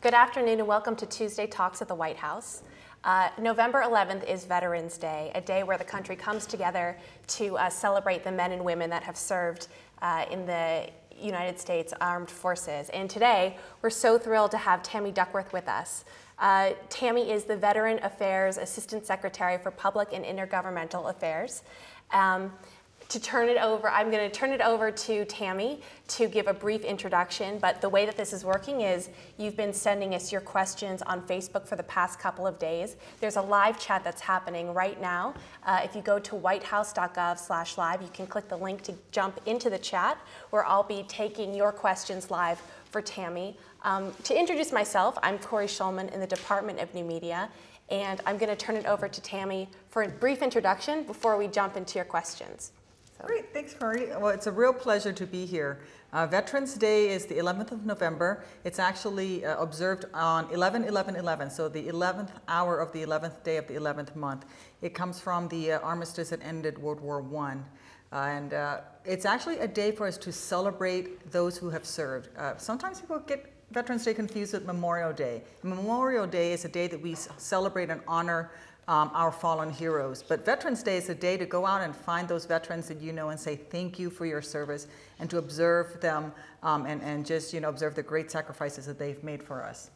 Good afternoon and welcome to Tuesday Talks at the White House. November 11th is Veterans Day, a day where the country comes together to celebrate the men and women that have served in the United States Armed Forces. And today, we're so thrilled to have Tammy Duckworth with us. Tammy is the Veteran Affairs Assistant Secretary for Public and Intergovernmental Affairs. I'm going to turn it over to Tammy to give a brief introduction, but the way that this is working is you've been sending us your questions on Facebook for the past couple of days. There's a live chat that's happening right now. If you go to whitehouse.gov/live, you can click the link to jump into the chat where I'll be taking your questions live for Tammy. To introduce myself, I'm Corey Schulman in the Department of New Media, and I'm going to turn it over to Tammy for a brief introduction before we jump into your questions. Great, thanks, Corey. Well, it's a real pleasure to be here. Veterans Day is the 11th of November. It's actually observed on 11/11/11, so the 11th hour of the 11th day of the 11th month. It comes from the armistice that ended World War I. It's actually a day for us to celebrate those who have served. Sometimes people get Veterans Day confused with Memorial Day. Memorial Day is a day that we celebrate and honor our fallen heroes. But Veterans Day is a day to go out and find those veterans that you know and say thank you for your service and to observe them and just observe the great sacrifices that they've made for us.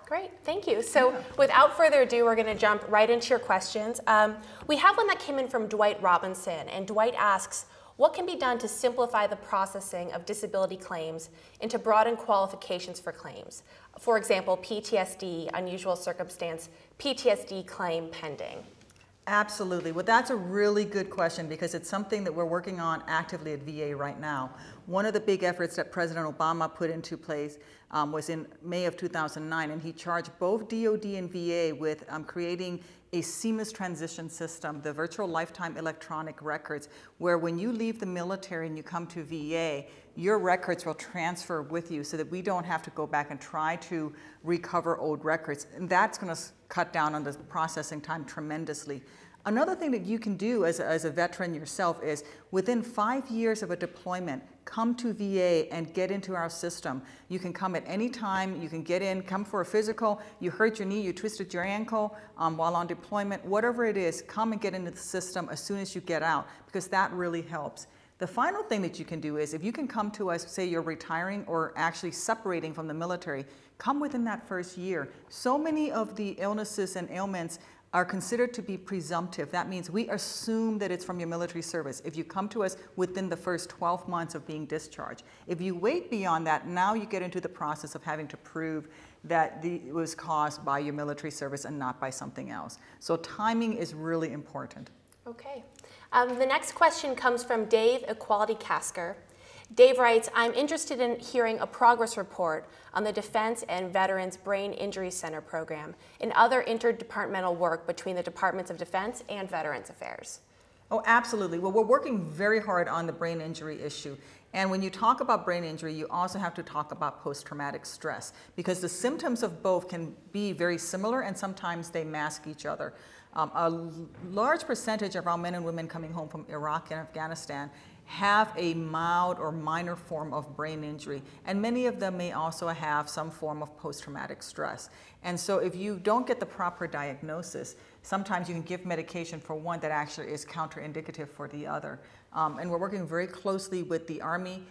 Great, thank you. So without further ado, we're going to jump right into your questions. We have one that came in from Dwight Robinson, and Dwight asks, what can be done to simplify the processing of disability claims and to broaden qualifications for claims? For example, PTSD, unusual circumstance, PTSD claim pending. Absolutely. Well, that's a really good question because it's something that we're working on actively at VA right now. One of the big efforts that President Obama put into place was in May of 2009, and he charged both DoD and VA with creating a seamless transition system, the virtual lifetime electronic records, where when you leave the military and you come to VA, your records will transfer with you so that we don't have to go back and try to recover old records. And that's going to cut down on the processing time tremendously. Another thing that you can do as a veteran yourself is within 5 years of a deployment, come to VA and get into our system. You can come at any time, you can get in, come for a physical, you hurt your knee, you twisted your ankle while on deployment, whatever it is, come and get into the system as soon as you get out because that really helps. The final thing that you can do is if you can come to us, say you're retiring or actually separating from the military, come within that first year. So many of the illnesses and ailments are considered to be presumptive. That means we assume that it's from your military service if you come to us within the first 12 months of being discharged. If you wait beyond that, now you get into the process of having to prove that it was caused by your military service and not by something else. So timing is really important. Okay. The next question comes from Dave Equality Casker. Dave writes, I'm interested in hearing a progress report on the Defense and Veterans Brain Injury Center program and other interdepartmental work between the Departments of Defense and Veterans Affairs. Oh, absolutely. Well, we're working very hard on the brain injury issue. And when you talk about brain injury, you also have to talk about post-traumatic stress because the symptoms of both can be very similar and sometimes they mask each other. A large percentage of our men and women coming home from Iraq and Afghanistan have a mild or minor form of brain injury, and many of them may also have some form of post-traumatic stress. And so if you don't get the proper diagnosis, sometimes you can give medication for one that actually is counterindicative for the other. And we're working very closely with the Army,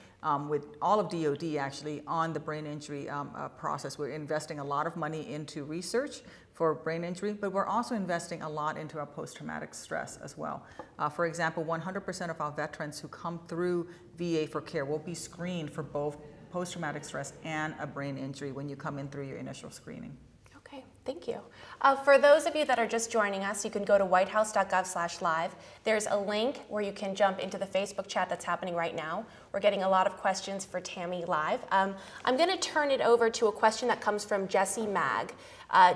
with all of DoD actually, on the brain injury process. We're investing a lot of money into research for brain injury, but we're also investing a lot into our post-traumatic stress as well. For example, 100% of our veterans who come through VA for care will be screened for both post-traumatic stress and a brain injury when you come in through your initial screening. Okay, thank you. For those of you that are just joining us, you can go to whitehouse.gov/live. There's a link where you can jump into the Facebook chat that's happening right now. We're getting a lot of questions for Tammy live. I'm going to turn it over to a question that comes from Jesse Mag.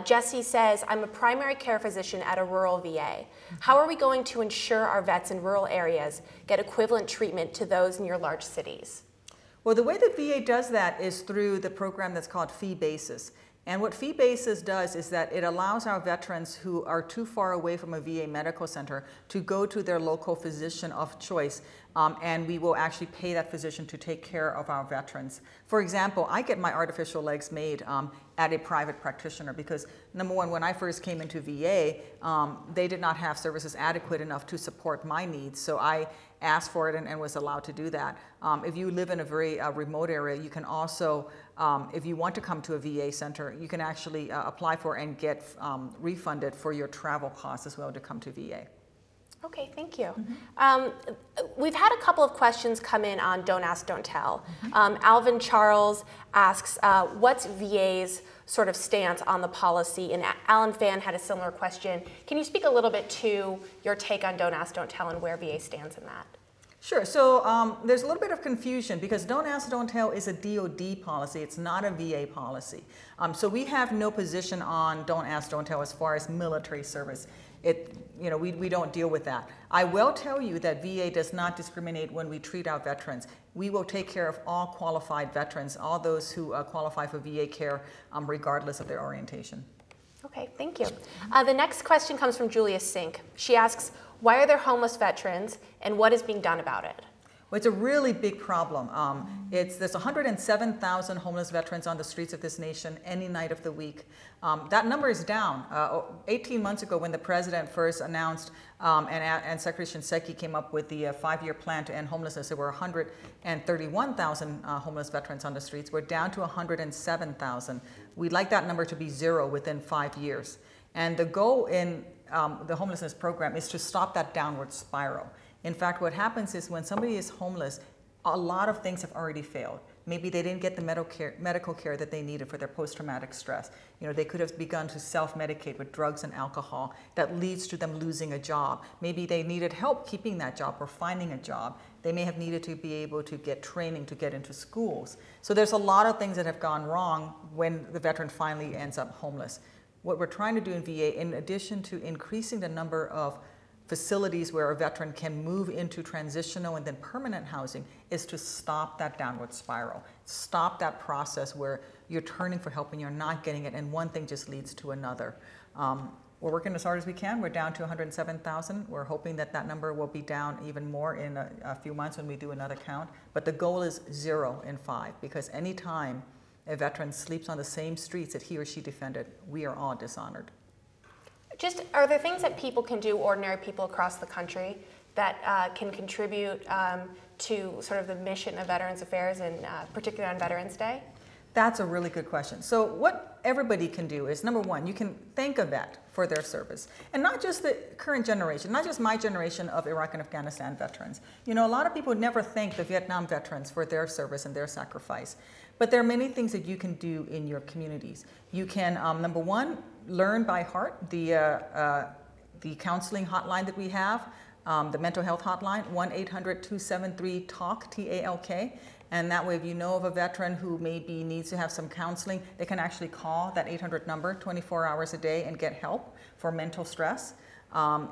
Jesse says, I'm a primary care physician at a rural VA. How are we going to ensure our vets in rural areas get equivalent treatment to those in your large cities? Well, the way that VA does that is through the program that's called Fee Basis. And what Fee Basis does is that it allows our veterans who are too far away from a VA medical center to go to their local physician of choice, and we will actually pay that physician to take care of our veterans. For example, I get my artificial legs made at a private practitioner, because number one, when I first came into VA, they did not have services adequate enough to support my needs. So I asked for it and was allowed to do that. If you live in a very remote area, you can also, if you want to come to a VA center, you can actually apply for and get refunded for your travel costs as well to come to VA. Okay, thank you. We've had a couple of questions come in on Don't Ask, Don't Tell. Alvin Charles asks, what's VA's sort of stance on the policy? And Alan Fan had a similar question. Can you speak a little bit to your take on Don't Ask, Don't Tell and where VA stands in that? Sure. So there's a little bit of confusion because Don't Ask, Don't Tell is a DOD policy. It's not a VA policy. So we have no position on Don't Ask, Don't Tell as far as military service. We don't deal with that. I will tell you that VA does not discriminate when we treat our veterans. We will take care of all qualified veterans, all those who qualify for VA care, regardless of their orientation. Okay, thank you. The next question comes from Julia Sink. She asks, why are there homeless veterans and what is being done about it? Well, it's a really big problem. There's 107,000 homeless veterans on the streets of this nation any night of the week. That number is down. 18 months ago when the president first announced and Secretary Shinseki came up with the 5-year plan to end homelessness, there were 131,000 homeless veterans on the streets. We're down to 107,000. We'd like that number to be 0 within 5 years. And the goal in the homelessness program is to stop that downward spiral. In fact, what happens is when somebody is homeless, a lot of things have already failed. Maybe they didn't get the medical care that they needed for their post-traumatic stress. They could have begun to self-medicate with drugs and alcohol. That leads to them losing a job. Maybe they needed help keeping that job or finding a job. They may have needed to be able to get training to get into schools. So there's a lot of things that have gone wrong when the veteran finally ends up homeless. What we're trying to do in VA, in addition to increasing the number of facilities where a veteran can move into transitional and then permanent housing, is to stop that downward spiral. Stop that process where you're turning for help and you're not getting it, and one thing just leads to another. We're working as hard as we can. We're down to 107,000. We're hoping that that number will be down even more in a few months when we do another count. But the goal is 0 in 5, because any time a veteran sleeps on the same streets that he or she defended, we are all dishonored. Are there things that people can do, ordinary people across the country, that can contribute to sort of the mission of Veterans Affairs, and particularly on Veterans Day? That's a really good question. So what everybody can do is, number one, you can thank a vet for their service. And not just the current generation, not just my generation of Iraq and Afghanistan veterans. A lot of people never thank the Vietnam veterans for their service and their sacrifice. But there are many things that you can do in your communities. You can, number one, learn by heart the counseling hotline that we have, the mental health hotline, 1-800-273-TALK, T-A-L-K. And that way, if you know of a veteran who maybe needs to have some counseling, they can actually call that 800 number 24 hours a day and get help for mental stress.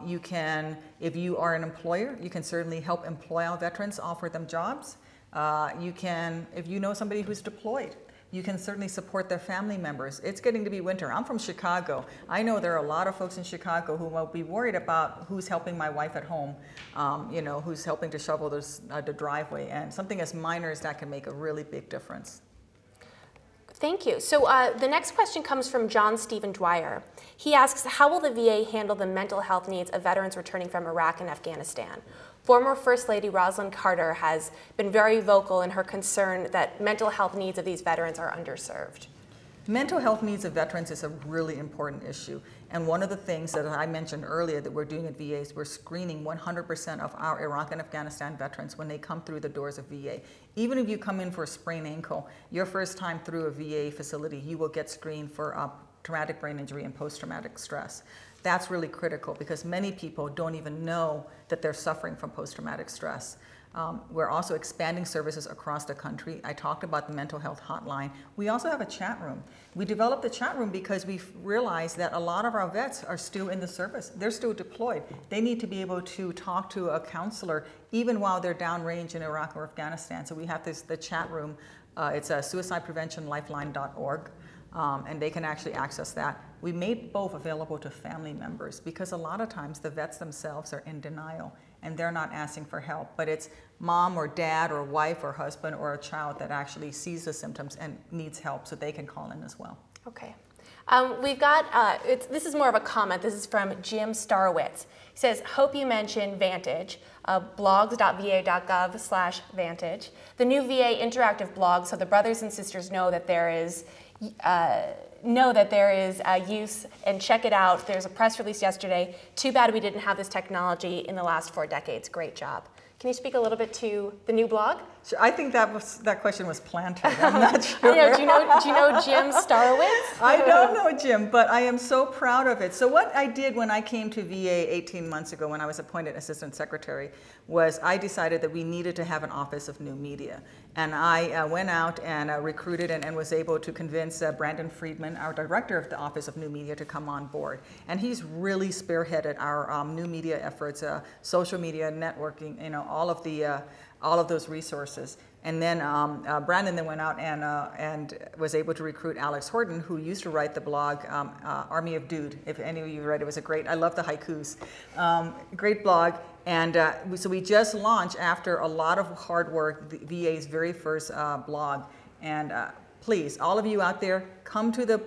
You can, if you are an employer, you can certainly help employ our veterans, offer them jobs. You can, if you know somebody who's deployed, you can certainly support their family members. It's getting to be winter. I'm from Chicago. I know there are a lot of folks in Chicago who will be worried about who's helping my wife at home, who's helping to shovel the driveway. And something as minor as that can make a really big difference. Thank you. So the next question comes from John Stephen Dwyer. He asks, how will the VA handle the mental health needs of veterans returning from Iraq and Afghanistan? Former First Lady Rosalind Carter has been very vocal in her concern that mental health needs of these veterans are underserved. Mental health needs of veterans is a really important issue. And one of the things that I mentioned earlier that we're doing at VA is we're screening 100% of our Iraq and Afghanistan veterans when they come through the doors of VA. Even if you come in for a sprained ankle, your first time through a VA facility, you will get screened for traumatic brain injury and post-traumatic stress. That's really critical because many people don't even know that they're suffering from post-traumatic stress. We're also expanding services across the country. I talked about the mental health hotline. We also have a chat room. We developed the chat room because we realized that a lot of our vets are still in the service. They're still deployed. They need to be able to talk to a counselor even while they're downrange in Iraq or Afghanistan. So we have the chat room. It's suicidepreventionlifeline.org. And they can actually access that. We made both available to family members because a lot of times the vets themselves are in denial and they're not asking for help, but it's mom or dad or wife or husband or a child that actually sees the symptoms and needs help, so they can call in as well. Okay. We've got, this is more of a comment. This is from Jim Starwitz. He says, hope you mention Vantage, blogs.va.gov/Vantage. The new VA interactive blog, so the brothers and sisters know that there is use, and check it out. There's a press release yesterday. Too bad we didn't have this technology in the last 4 decades. Great job. Can you speak a little bit to the new blog? Sure. I think that question was planted. I'm not sure. I know. Do you know Jim Starwitz? I don't know Jim, but I am so proud of it. So what I did when I came to VA 18 months ago, when I was appointed assistant secretary, was I decided that we needed to have an office of new media. And I went out and recruited and was able to convince Brandon Friedman, our director of the Office of New Media, to come on board. And he's really spearheaded our new media efforts, social media, networking, all of those resources. And then Brandon then went out and was able to recruit Alex Horton, who used to write the blog Army of Dude. If any of you read it, it was I love the haikus. Great blog. And so we just launched, after a lot of hard work, the VA's very first blog. And please, all of you out there, come to the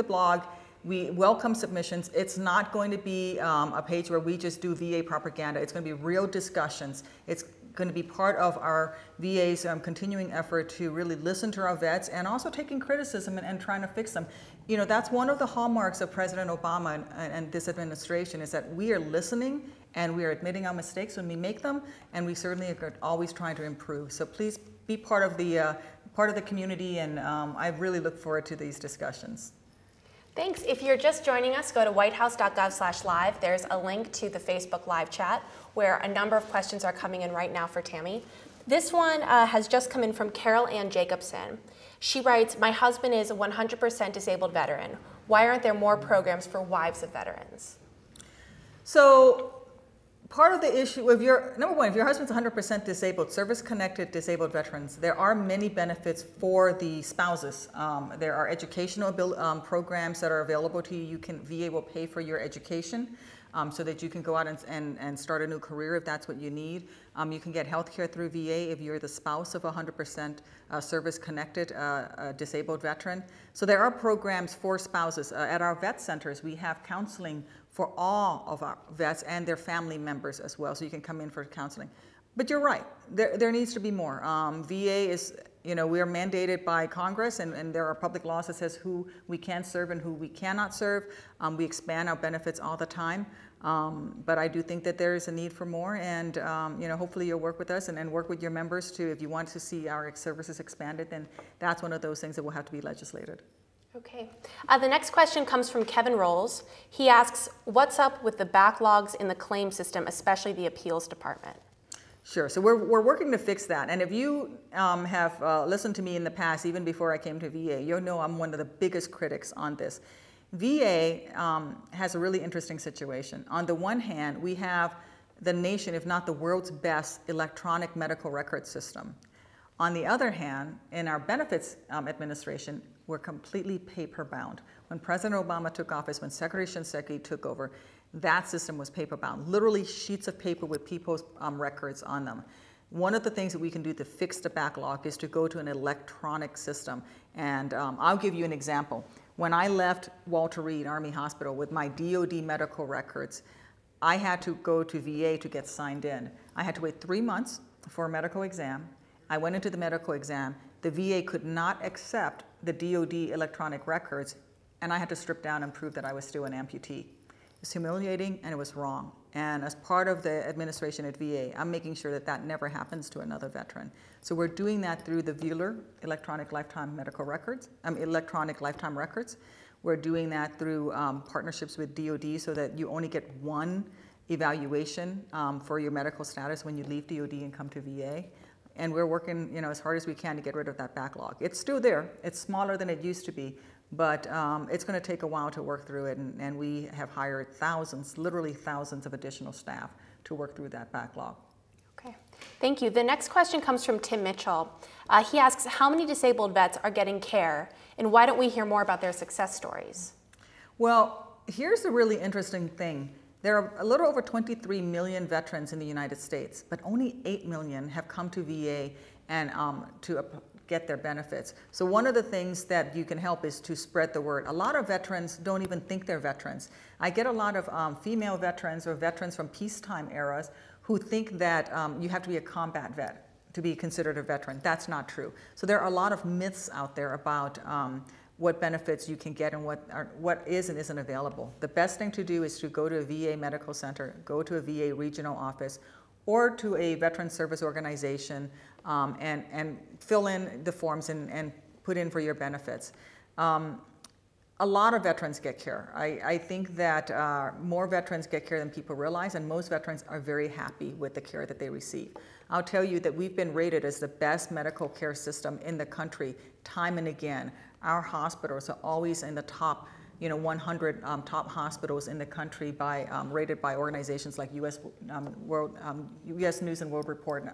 blog. We welcome submissions. It's not going to be a page where we just do VA propaganda. It's going to be real discussions. It's going to be part of our VA's continuing effort to really listen to our vets, and also taking criticism and trying to fix them. That's one of the hallmarks of President Obama and this administration, is that we are listening and we are admitting our mistakes when we make them, and we certainly are always trying to improve. So please be part of the community, and I really look forward to these discussions. Thanks. If you're just joining us, go to whitehouse.gov/live. There's a link to the Facebook live chat where a number of questions are coming in right now for Tammy. This one has just come in from Carol Ann Jacobson. She writes, my husband is a 100% disabled veteran. Why aren't there more programs for wives of veterans? So part of the issue, number one, if your husband's 100% disabled, service-connected disabled veterans, there are many benefits for the spouses. There are educational programs that are available to you. VA will pay for your education so that you can go out and start a new career if that's what you need. You can get health care through VA if you're the spouse of a 100% service-connected disabled veteran. So there are programs for spouses. At our vet centers, we have counseling for all of our vets and their family members as well, so you can come in for counseling. But you're right, there needs to be more. VA is, we are mandated by Congress, and there are public laws that says who we can serve and who we cannot serve. We expand our benefits all the time, but I do think that there is a need for more, and hopefully you'll work with us and work with your members too. If you want to see our services expanded, then that's one of those things that will have to be legislated. Okay. The next question comes from Kevin Rolls. He asks, what's up with the backlogs in the claim system, especially the appeals department? Sure. So we're working to fix that. And if you have listened to me in the past, even before I came to VA, you'll know I'm one of the biggest critics on this. VA has a really interesting situation. On the one hand, we have the nation, if not the world's best, electronic medical record system. On the other hand, in our benefits administration, we're completely paper-bound. When President Obama took office, when Secretary Shinseki took over, that system was paper-bound, literally sheets of paper with people's records on them. One of the things that we can do to fix the backlog is to go to an electronic system. And I'll give you an example. When I left Walter Reed Army Hospital with my DOD medical records, I had to go to VA to get signed in. I had to wait 3 months for a medical exam. I went into the medical exam. The VA could not accept the DOD electronic records, and I had to strip down and prove that I was still an amputee. It was humiliating, and it was wrong. And as part of the administration at VA, I'm making sure that that never happens to another veteran. So we're doing that through the VULER, electronic lifetime medical records, electronic lifetime records. We're doing that through partnerships with DOD so that you only get one evaluation for your medical status when you leave DOD and come to VA. And we're working, as hard as we can to get rid of that backlog. It's still there. It's smaller than it used to be, but it's going to take a while to work through it. And we have hired thousands, literally thousands of additional staff to work through that backlog. Okay, thank you. The next question comes from Tim Mitchell. He asks, how many disabled vets are getting care, and why don't we hear more about their success stories? Well, here's the really interesting thing. There are a little over 23 million veterans in the United States, but only 8 million have come to VA and get their benefits. So one of the things that you can help is to spread the word. A lot of veterans don't even think they're veterans. I get a lot of female veterans or veterans from peacetime eras who think that you have to be a combat vet to be considered a veteran. That's not true. So there are a lot of myths out there about what benefits you can get and what is and isn't available. The best thing to do is to go to a VA medical center, go to a VA regional office, or to a veteran service organization and fill in the forms and put in for your benefits. A lot of veterans get care. I think that more veterans get care than people realize, and most veterans are very happy with the care that they receive. I'll tell you that we've been rated as the best medical care system in the country time and again. Our hospitals are always in the top 100 top hospitals in the country rated by organizations like US News and World Report,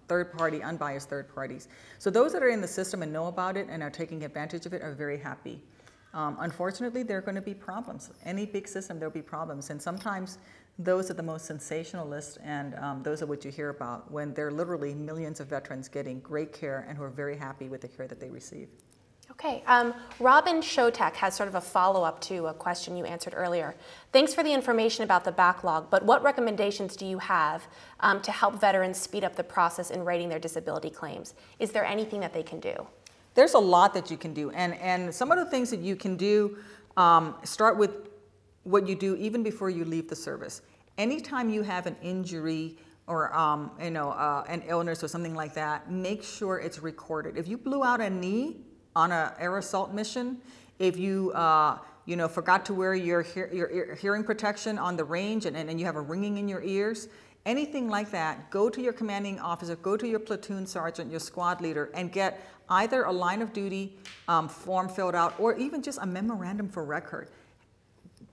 third-party, unbiased third parties. So those that are in the system and know about it and are taking advantage of it are very happy. Unfortunately, there are going to be problems. Any big system, there'll be problems. And sometimes those are the most sensationalist, and those are what you hear about when there are literally millions of veterans getting great care and who are very happy with the care that they receive. Okay, Robin Shotek has sort of a follow-up to a question you answered earlier. Thanks for the information about the backlog, but what recommendations do you have to help veterans speed up the process in rating their disability claims? Is there anything that they can do? There's a lot that you can do, and some of the things that you can do start with what you do even before you leave the service. Anytime you have an injury or an illness or something like that, make sure it's recorded. If you blew out a knee on an air assault mission, if you forgot to wear your hearing protection on the range and you have a ringing in your ears, anything like that, go to your commanding officer, go to your platoon sergeant, your squad leader, and get either a line of duty form filled out or even just a memorandum for record.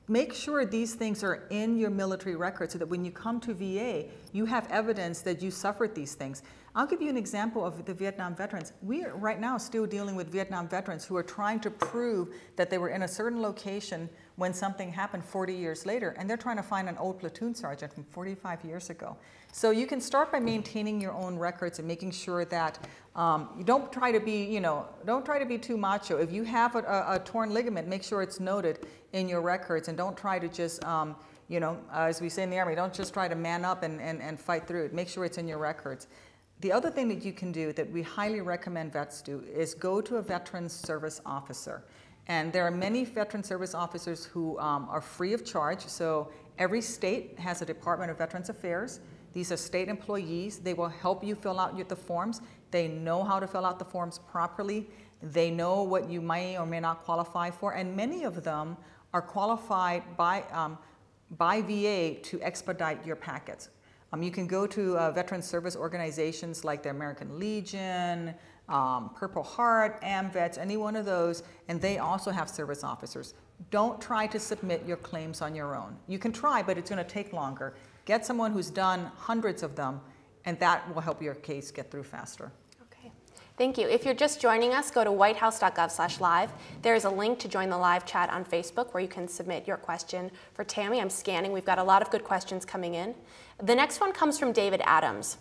Make sure these things are in your military record so that when you come to VA, you have evidence that you suffered these things. I'll give you an example of the Vietnam veterans. We are right now still dealing with Vietnam veterans who are trying to prove that they were in a certain location when something happened 40 years later, and they're trying to find an old platoon sergeant from 45 years ago. So you can start by maintaining your own records and making sure that you don't try to be too macho. If you have a torn ligament, make sure it's noted in your records, and don't try to just, as we say in the Army, don't just try to man up and fight through it. Make sure it's in your records. The other thing that you can do that we highly recommend vets do is go to a veterans service officer. And there are many veteran service officers who are free of charge. So every state has a Department of Veterans Affairs. These are state employees. They will help you fill out the forms. They know how to fill out the forms properly. They know what you may or may not qualify for. And many of them are qualified by VA to expedite your packets. You can go to veteran service organizations like the American Legion, Purple Heart, AMVETS, any one of those, and they also have service officers. Don't try to submit your claims on your own. You can try, but it's going to take longer. Get someone who's done hundreds of them, and that will help your case get through faster. Okay, thank you. If you're just joining us, go to whitehouse.gov/live. There is a link to join the live chat on Facebook where you can submit your question for Tammy. I'm scanning. We've got a lot of good questions coming in. The next one comes from David Adams.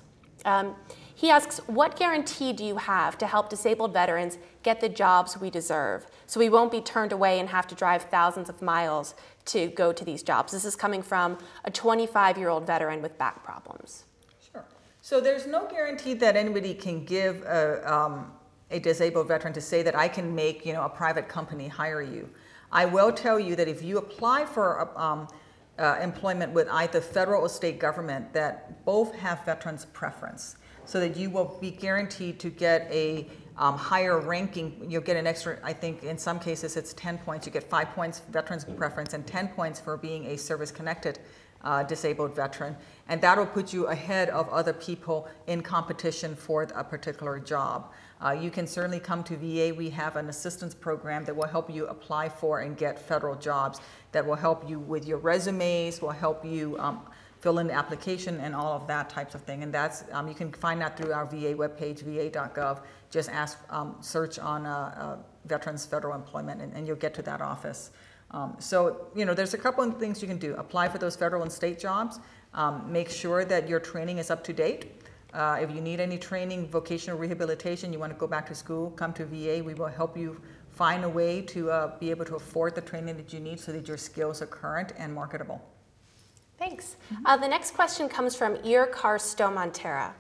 He asks, what guarantee do you have to help disabled veterans get the jobs we deserve so we won't be turned away and have to drive thousands of miles to go to these jobs? This is coming from a 25-year-old veteran with back problems. Sure. So there's no guarantee that anybody can give a disabled veteran to say that I can make a private company hire you. I will tell you that if you apply for employment with either federal or state government, that both have veterans preference, so that you will be guaranteed to get a higher ranking. You'll get an extra, I think in some cases it's 10 points. You get 5 points veterans preference and 10 points for being a service-connected disabled veteran. And that'll put you ahead of other people in competition for a particular job. You can certainly come to VA. We have an assistance program that will help you apply for and get federal jobs, that will help you with your resumes, will help you fill in the application and all of that types of thing. And that's, you can find that through our VA webpage, va.gov. Just search on Veterans Federal Employment and you'll get to that office. So, there's a couple of things you can do. Apply for those federal and state jobs. Make sure that your training is up to date. If you need any training, vocational rehabilitation, you want to go back to school, come to VA. We will help you find a way to be able to afford the training that you need so that your skills are current and marketable. Thanks. The next question comes from Ir Carsto Montera.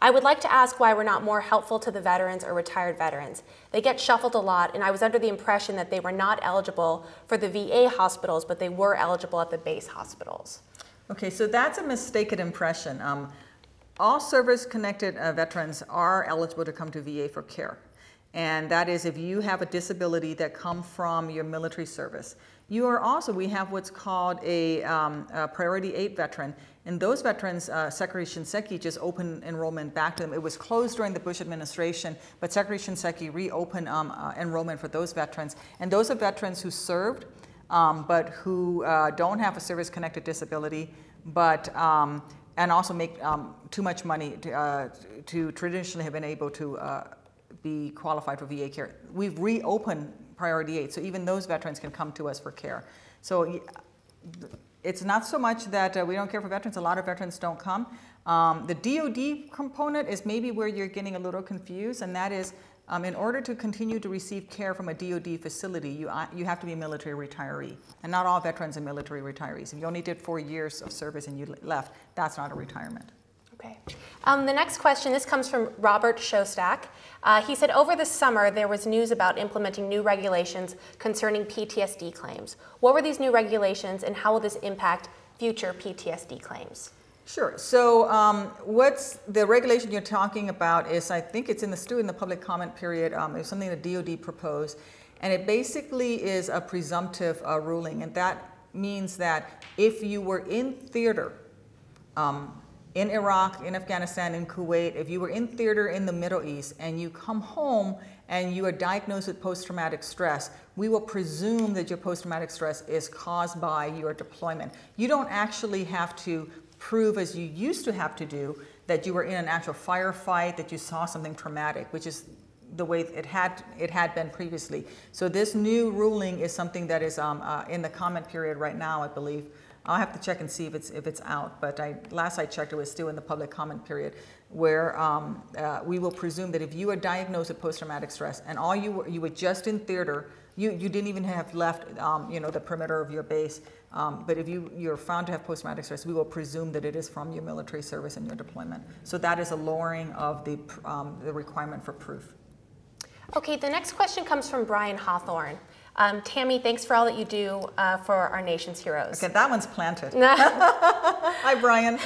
I would like to ask why we're not more helpful to the veterans or retired veterans. They get shuffled a lot, and I was under the impression that they were not eligible for the VA hospitals, but they were eligible at the base hospitals. Okay, so that's a mistaken impression. All service-connected veterans are eligible to come to VA for care. And that is if you have a disability that comes from your military service. You are also, we have what's called a Priority 8 veteran. And those veterans, Secretary Shinseki just opened enrollment back to them. It was closed during the Bush administration, but Secretary Shinseki reopened enrollment for those veterans. And those are veterans who served, but who don't have a service-connected disability, but and also make too much money to traditionally have been able to be qualified for VA care. We've reopened Priority 8, so even those veterans can come to us for care. So it's not so much that we don't care for veterans. A lot of veterans don't come. The DoD component is maybe where you're getting a little confused, and that is in order to continue to receive care from a DoD facility, you have to be a military retiree. And not all veterans are military retirees. If you only did 4 years of service and you left, that's not a retirement. Okay. The next question, this comes from Robert Shostak. He said, over the summer, there was news about implementing new regulations concerning PTSD claims. What were these new regulations, and how will this impact future PTSD claims? Sure. So what's the regulation you're talking about is, I think it's still in the public comment period. It's something the DoD proposed, and it basically is a presumptive ruling, and that means that if you were in theater in Iraq, in Afghanistan, in Kuwait, if you were in theater in the Middle East and you come home and you are diagnosed with post-traumatic stress, we will presume that your post-traumatic stress is caused by your deployment. You don't actually have to prove, as you used to have to do, that you were in an actual firefight, that you saw something traumatic, which is the way it had been previously. So this new ruling is something that is in the comment period right now, I believe. I'll have to check and see if it's out, but last I checked, it was still in the public comment period, where we will presume that if you are diagnosed with post-traumatic stress and you were just in theater, you didn't even have left the perimeter of your base, but if you're found to have post-traumatic stress, we will presume that it is from your military service and your deployment. So that is a lowering of the requirement for proof. Okay, the next question comes from Brian Hawthorne. Tammy, thanks for all that you do for our nation's heroes. Okay, that one's planted. Hi, Brian.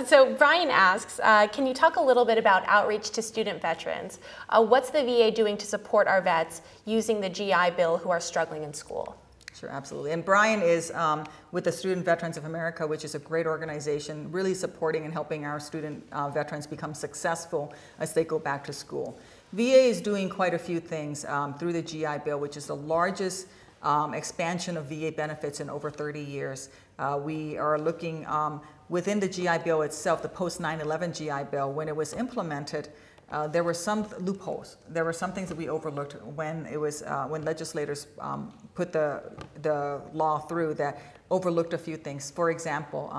So Brian asks, can you talk a little bit about outreach to student veterans? What's the VA doing to support our vets using the GI Bill who are struggling in school? Sure, absolutely. And Brian is with the Student Veterans of America, which is a great organization, really supporting and helping our student veterans become successful as they go back to school. VA is doing quite a few things through the GI Bill, which is the largest expansion of VA benefits in over 30 years. We are looking within the GI Bill itself, the post 9/11 GI Bill, when it was implemented, there were some loopholes. There were some things that we overlooked when it was when legislators put the law through that overlooked a few things. For example,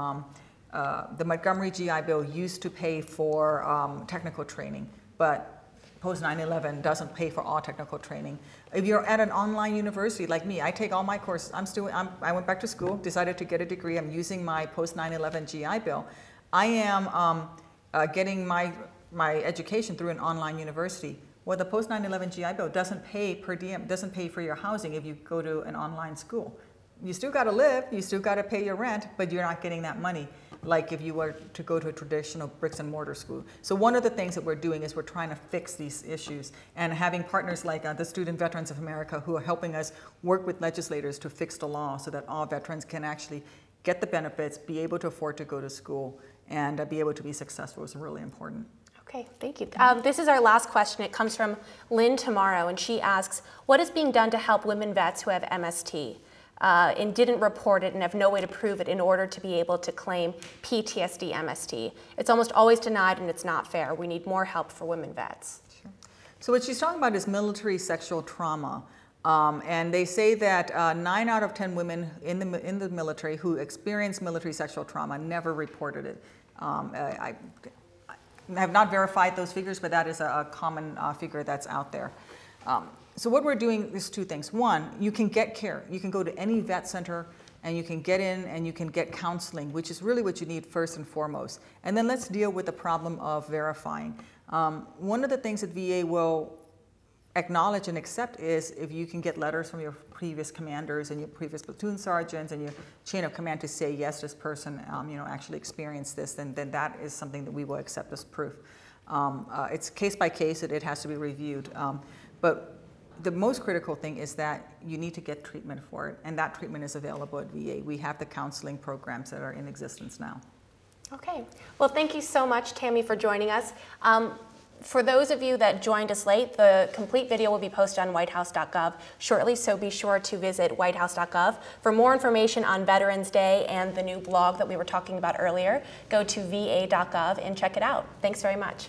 the Montgomery GI Bill used to pay for technical training, but post 9/11 doesn't pay for all technical training. If you're at an online university like me, I take all my courses. I went back to school, decided to get a degree. I'm using my post 9/11 GI Bill. I am getting my education through an online university. Well, the post 9/11 GI Bill doesn't pay per diem, doesn't pay for your housing if you go to an online school. You still got to live, you still got to pay your rent, but you're not getting that money like if you were to go to a traditional bricks and mortar school. So one of the things that we're doing is we're trying to fix these issues and having partners like the Student Veterans of America who are helping us work with legislators to fix the law so that all veterans can actually get the benefits, be able to afford to go to school, and be able to be successful is really important. Okay, thank you. This is our last question. It comes from Lynn Tomorrow, and she asks, what is being done to help women vets who have MST? And didn't report it and have no way to prove it in order to be able to claim PTSD MST. It's almost always denied and it's not fair. We need more help for women vets. Sure. So what she's talking about is military sexual trauma. And they say that 9 out of 10 women in the military who experience military sexual trauma never reported it. have not verified those figures, but that is a common figure that's out there. So what we're doing is two things. One, you can get care. You can go to any vet center and you can get in and you can get counseling, which is really what you need first and foremost. And then let's deal with the problem of verifying. One of the things that VA will acknowledge and accept is if you can get letters from your previous commanders and your previous platoon sergeants and your chain of command to say, yes, this person actually experienced this, then that is something that we will accept as proof. It's case by case, it has to be reviewed. But the most critical thing is that you need to get treatment for it, and that treatment is available at VA. We have the counseling programs that are in existence now. Okay. Well, thank you so much, Tammy, for joining us. For those of you that joined us late, the complete video will be posted on whitehouse.gov shortly, so be sure to visit whitehouse.gov. For more information on Veterans Day and the new blog that we were talking about earlier, go to va.gov and check it out. Thanks very much.